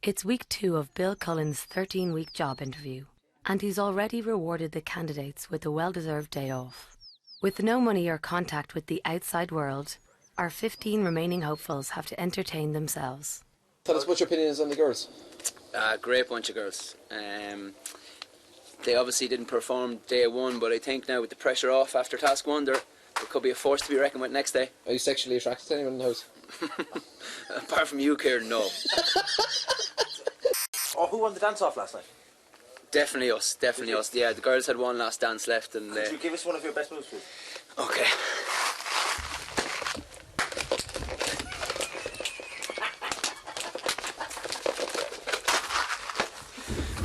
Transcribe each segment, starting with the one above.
It's week 2 of Bill Cullen's 13-week job interview, and he's already rewarded the candidates with a well-deserved day off. With no money or contact with the outside world, our 15 remaining hopefuls have to entertain themselves. Tell us what your opinion is on the girls. Great bunch of girls. They obviously didn't perform day 1, but I think now with the pressure off after task 1, there could be a force to be reckoned with next day. Are you sexually attracted to anyone in the house? Apart from you, Kieran, no. Oh, who won the dance-off last night? Definitely us, definitely us. Yeah, the girls had one last dance left. And could you give us one of your best moves, please? Okay.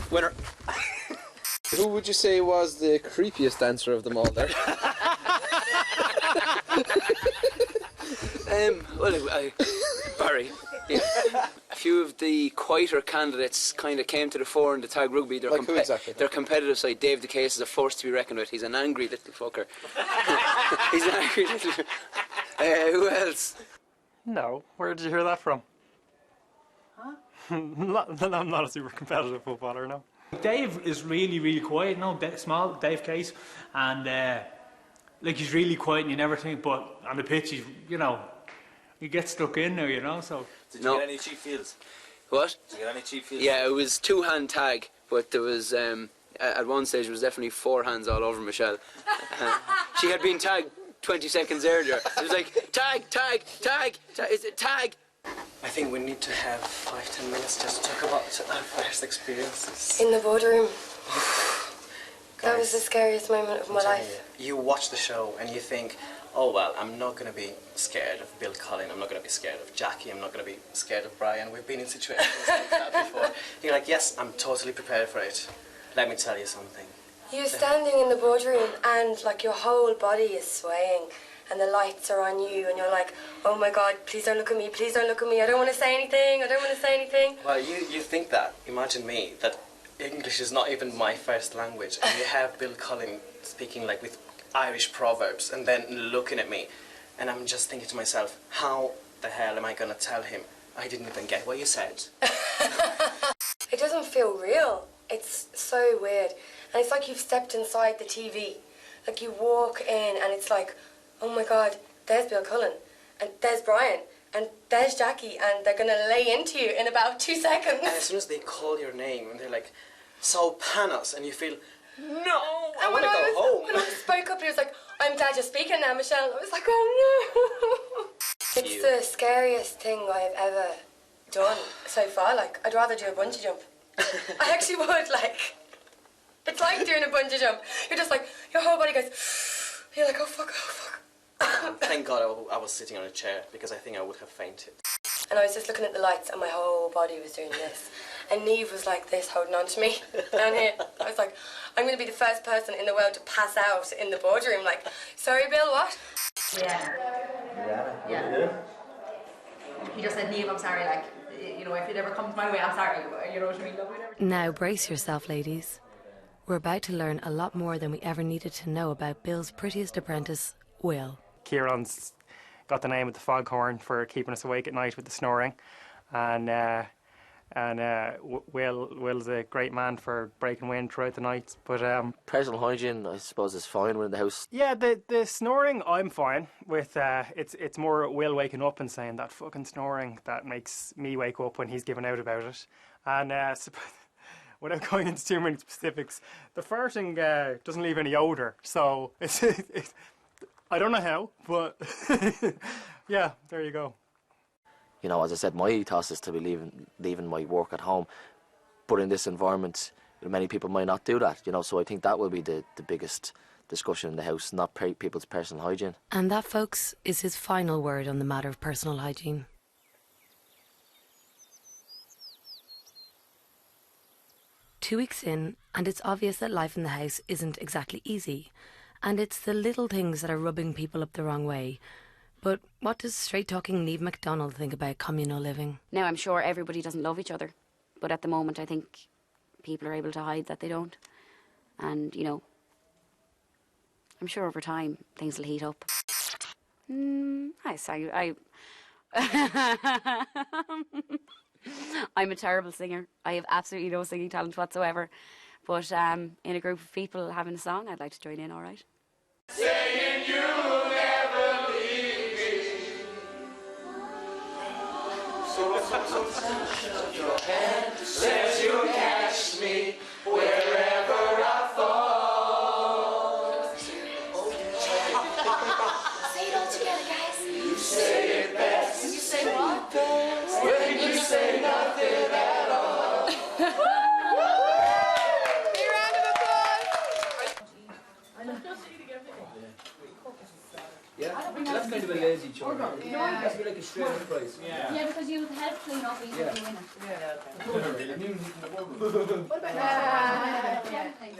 Winner. Who would you say was the creepiest dancer of them all there? Barry. Yeah. A few of the quieter candidates kind of came to the fore in the tag rugby. They're like who exactly? Their competitive side. Dave the Case is a force to be reckoned with. He's an angry little fucker. He's an angry little... who else? No. Where did you hear that from? Huh? I'm not a super competitive footballer, no. Dave is really, really quiet, no, small Dave Case, and like he's really quiet and you never think, but on the pitch he's, you know, he gets stuck in there, you know, so. Did you get any cheap fields? What? Did you get any cheap fields? Yeah, it was 2-hand tag, but there was, at one stage there was definitely 4 hands all over Michelle. She had been tagged 20 seconds earlier. It was like, tag, tag, tag, is it tag? I think we need to have 5-10 minutes just to talk about our first experiences. In the boardroom. That was the scariest moment of my life. You watch the show and you think, oh well, I'm not going to be scared of Bill Cullen, I'm not going to be scared of Jackie, I'm not going to be scared of Brian. We've been in situations like that before. You're like, yes, I'm totally prepared for it. Let me tell you something. You're standing in the boardroom and like your whole body is swaying and the lights are on you and you're like, oh my God, please don't look at me, please don't look at me, I don't want to say anything, I don't want to say anything. Well, you think that, imagine me, that English is not even my first language and you have Bill Cullen speaking like with Irish proverbs and then looking at me and I'm just thinking to myself, how the hell am I going to tell him I didn't even get what you said? It doesn't feel real. It's so weird. And it's like you've stepped inside the TV. Like you walk in and it's like, oh my God, there's Bill Cullen and there's Brian and there's Jackie and they're going to lay into you in about 2 seconds. And as soon as they call your name and they're like, so Panos, and you feel, no, I want to go home. When I spoke up, he was like, I'm glad you're speaking now, Michelle. I was like, oh no. It's the scariest thing I've ever done so far. Like, I'd rather do a bungee jump. I actually would, like, it's like doing a bungee jump. You're just like, your whole body goes, you're like, oh fuck, oh fuck. Thank God I was sitting on a chair because I think I would have fainted. And I was just looking at the lights and my whole body was doing this. And Neve was like this, holding on to me down here. I was like, I'm going to be the first person in the world to pass out in the boardroom. Like, sorry, Bill, what? Yeah. He just said, Neve, I'm sorry, like, you know, if it ever comes my way, I'm sorry. You know what I mean? Now brace yourself, ladies. We're about to learn a lot more than we ever needed to know about Bill's prettiest apprentice, Will. Kieran's got the name of the foghorn for keeping us awake at night with the snoring, and Will's a great man for breaking wind throughout the night. But personal hygiene, I suppose, is fine when in the house. Yeah, the snoring I'm fine with. It's more Will waking up and saying that fucking snoring that makes me wake up when he's giving out about it. And without going into too many specifics, the farting doesn't leave any odour, so it's I don't know how, but yeah, there you go. You know, as I said, my ethos is to be leaving my work at home, but in this environment, many people might not do that, you know, so I think that will be the biggest discussion in the house, not people's personal hygiene. And that, folks, is his final word on the matter of personal hygiene. Two weeks in, and it's obvious that life in the house isn't exactly easy, and it's the little things that are rubbing people up the wrong way. But what does straight-talking Niamh MacDonald think about communal living? Now, I'm sure everybody doesn't love each other, but at the moment I think people are able to hide that they don't. And, you know, I'm sure over time things will heat up. I'm a terrible singer. I have absolutely no singing talent whatsoever. But in a group of people having a song, I'd like to join in, all right. Saying you'll never leave me. So shut your hand, says you'll catch me wherever I fall. Say it all together, guys. You say it best. You say what? When you say nothing at all. Big round of applause. Yeah, that's kind of a lazy chore. Yeah. That's like a straight up prize. Yeah, because you help clean up easily Yeah. winner.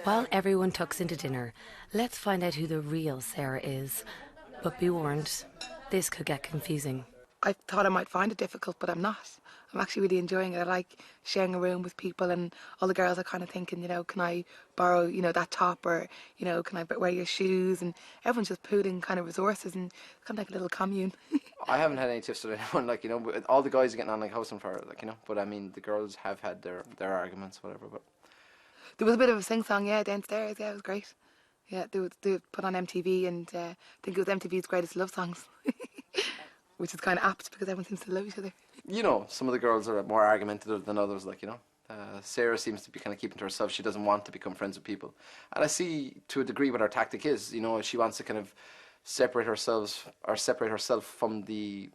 While everyone tucks into dinner, let's find out who the real Sarah is. But be warned, this could get confusing. I thought I might find it difficult, but I'm not. I'm actually really enjoying it. I like sharing a room with people, and all the girls are kind of thinking, you know, can I borrow, you know, that top, or, you know, can I wear your shoes? And everyone's just pooling kind of resources, and kind of like a little commune. I haven't had any tips with anyone, like, you know, all the guys are getting on like house on fire, like, you know, but I mean, the girls have had their arguments, whatever, but... There was a bit of a sing-song, yeah, downstairs, yeah, it was great. Yeah, they put on MTV, and I think it was MTV's Greatest Love Songs, which is kind of apt because everyone seems to love each other. You know, some of the girls are more argumentative than others, like, you know. Sarah seems to be kind of keeping to herself. She doesn't want to become friends with people. And I see, to a degree, what her tactic is. You know, she wants to kind of separate herself from the,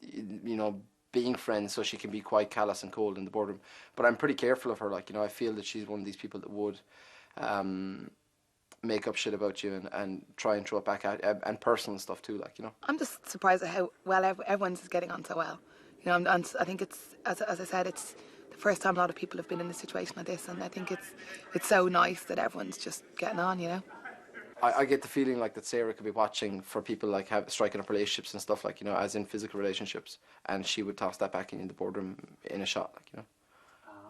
you know, being friends, so she can be quite callous and cold in the boardroom. But I'm pretty careful of her, like, you know, I feel that she's one of these people that would make up shit about you and try and throw it back at you, and personal stuff too, like, you know. I'm just surprised at how well everyone's is getting on so well. You know, I think it's, as I said, it's the first time a lot of people have been in a situation like this, and I think it's so nice that everyone's just getting on, you know. I get the feeling like that Sarah could be watching for people like striking up relationships and stuff, like, you know, as in physical relationships, and she would toss that back in the boardroom in a shot, like, you know.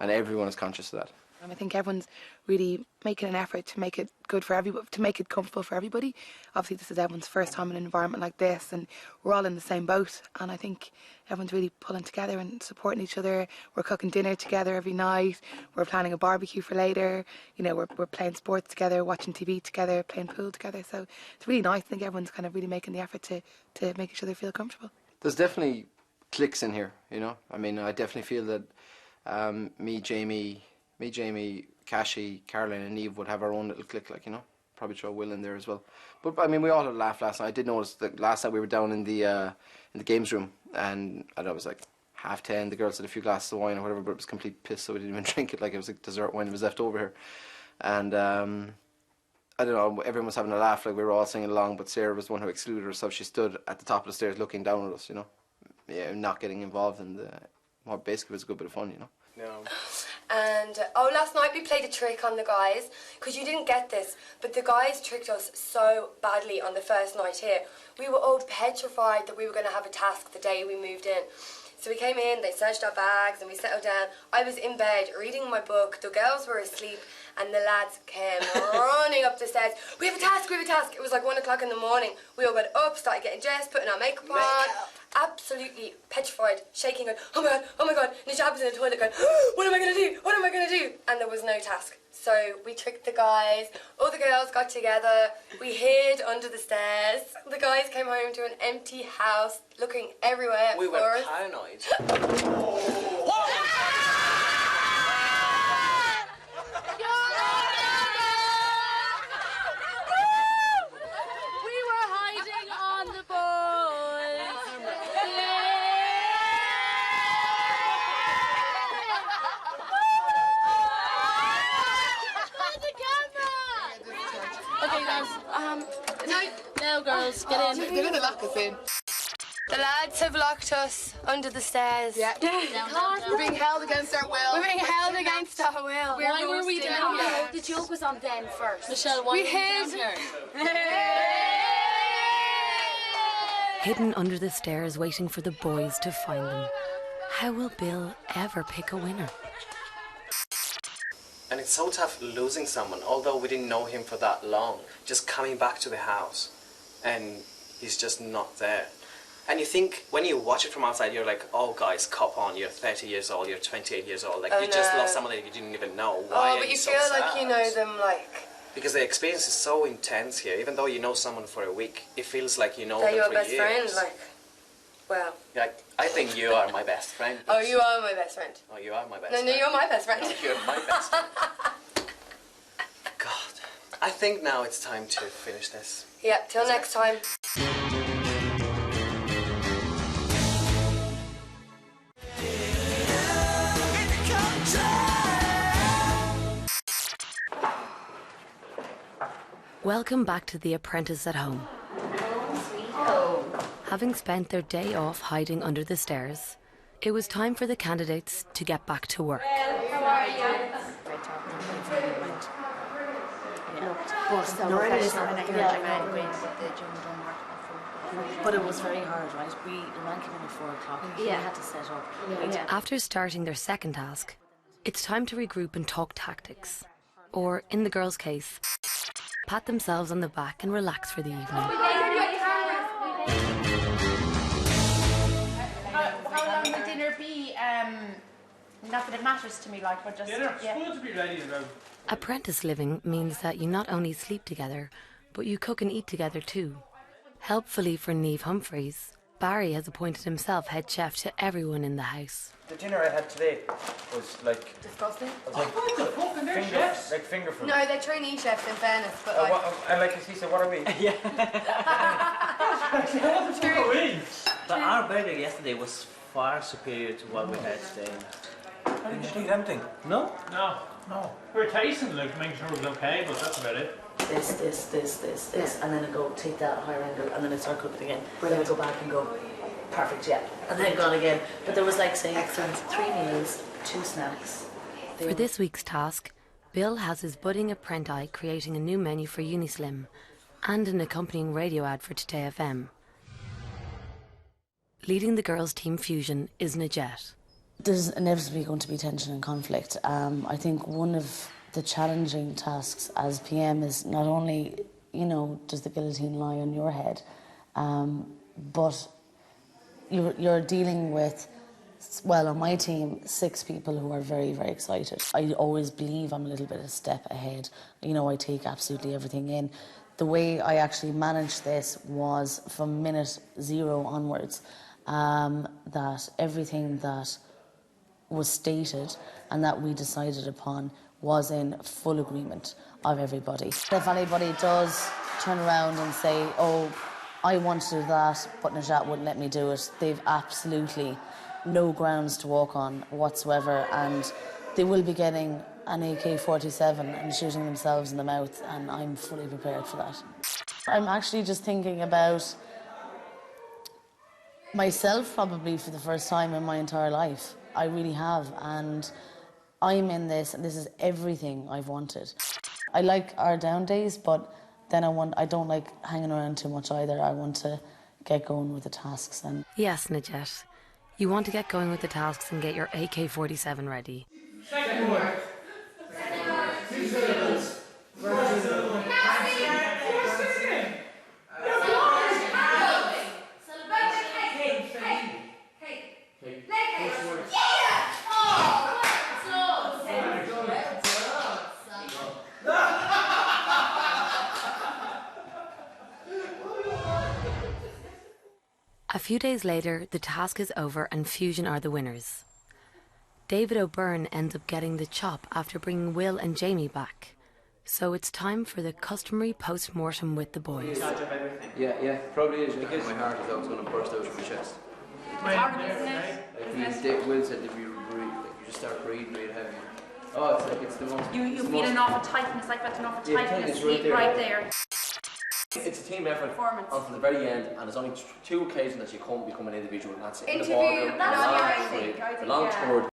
And everyone is conscious of that. And I think everyone's really making an effort to make it good for everybody, to make it comfortable for everybody. Obviously, this is everyone's first time in an environment like this, and we're all in the same boat. And I think everyone's really pulling together and supporting each other. We're cooking dinner together every night. We're planning a barbecue for later. You know, we're playing sports together, watching TV together, playing pool together. So it's really nice. I think everyone's kind of really making the effort to make each other feel comfortable. There's definitely cliques in here, you know. I mean, I definitely feel that me, Jamie, Cashy, Caroline and Eve would have our own little clique, like, you know. Probably throw Will in there as well. But I mean, we all had a laugh last night. I did notice that last night we were down in the games room, and I know it was like 10:30. The girls had a few glasses of wine or whatever, but it was complete piss, so we didn't even drink it. Like, it was like dessert wine that was left over here. And I don't know, everyone was having a laugh, like we were all singing along, but Sarah was the one who excluded herself. She stood at the top of the stairs looking down at us, you know. Yeah, not getting involved in what basically was a good bit of fun, you know. No. And last night we played a trick on the guys, because you didn't get this, but the guys tricked us so badly on the first night here. We were all petrified that we were going to have a task the day we moved in. So we came in, they searched our bags, and we settled down. I was in bed reading my book, the girls were asleep, and the lads came running up the stairs. We have a task, we have a task. It was like 1 o'clock in the morning. We all got up, started getting dressed, putting our makeup on. Absolutely petrified, shaking, going, oh my god, Najab was in the toilet going, what am I going to do, what am I going to do? And there was no task. So we tricked the guys, all the girls got together, we hid under the stairs. The guys came home to an empty house, looking everywhere We for were us. paranoid. We were hiding on the boys. Okay, guys. Now, girls, get in. They're going to lock us in. The lads have locked us under the stairs. Yeah. We're being held against our will. We're being held against our will. Why were we down here? The joke was on them first. Michelle, why We were we down hid. here? Hidden under the stairs waiting for the boys to find them. How will Bill ever pick a winner? And it's so tough losing someone, although we didn't know him for that long. Just coming back to the house and he's just not there. And you think, when you watch it from outside, you're like, oh guys, cop on, you're 30 years old, you're 28 years old, like you just lost someone that you didn't even know. Why but are you so feel sad? like you know them, like... Because the experience is so intense here, even though you know someone for a week, it feels like you know They're them your for best years. friend, like... Well... Like, I think you are my best friend. Oh, you are my best friend. Oh, you are my best No, friend. you're my best friend. No, you're my best friend. God. I think now it's time to finish this. Yeah, till next time. Welcome back to The Apprentice at Home. Having spent their day off hiding under the stairs, it was time for the candidates to get back to work. How are you? But it was very hard, right? The man came in at 4 o'clock. We had to set up. After starting their second task, it's time to regroup and talk tactics. Or, in the girls' case, pat themselves on the back and relax for the evening. How long will dinner be? Not that it matters to me, like, but just... Dinner's supposed to be ready in about... Apprentice living means that you not only sleep together, but you cook and eat together too. Helpfully for Niamh Humphreys, Barry has appointed himself head chef to everyone in the house. The dinner I had today was like... Disgusting. What the fuck, and they're chefs? Like finger food. No, they're trainee chefs in fairness, but like... And like he said, what are we? But our burger yesterday was far superior to what we had today. I didn't eat anything. No? No. We're tasting, like, making sure it was okay, but that's about it. This, and then I go take that higher angle, and then I start cooking again. Then I go back and go, perfect, yeah, and then gone again. But there was like, say, 3 meals, 2 snacks. For this week's task, Bill has his budding apprentice creating a new menu for Unislim and an accompanying radio ad for Today FM. Leading the girls' team Fusion is Najette. There's inevitably going to be tension and conflict. I think one of the challenging tasks as PM is not only, does the guillotine lie on your head, but you're dealing with, well, on my team, 6 people who are very, very excited. I always believe I'm a little bit a step ahead. I take absolutely everything in. The way I actually managed this was from minute 0 onwards, that everything that was stated and that we decided upon was in full agreement of everybody. If anybody does turn around and say, oh, I want to do that, but Najat wouldn't let me do it, they've absolutely no grounds to walk on whatsoever, and they will be getting an AK-47 and shooting themselves in the mouth, and I'm fully prepared for that. I'm actually just thinking about myself probably for the first time in my entire life. I really have, and I'm in this, and this is everything I've wanted. I like our down days, but then I don't like hanging around too much either. I want to get going with the tasks. And yes, Najette, you want to get going with the tasks and get your AK-47 ready. Second word. 2 syllables. First syllable. A few days later, the task is over and Fusion are the winners. David O'Byrne ends up getting the chop after bringing Will and Jamie back. So it's time for the customary post-mortem with the boys. Yeah, probably is. Because my heart is always going to burst out of my chest. Will said if you breathe, you just start breathing really heavy. Oh, it's like it's the most... You feel an awful tightness, like that's an awful tightness right there. It's a team effort until the very end, and there's only 2 occasions that you can't become an individual, and that's it. Interview, the long tour,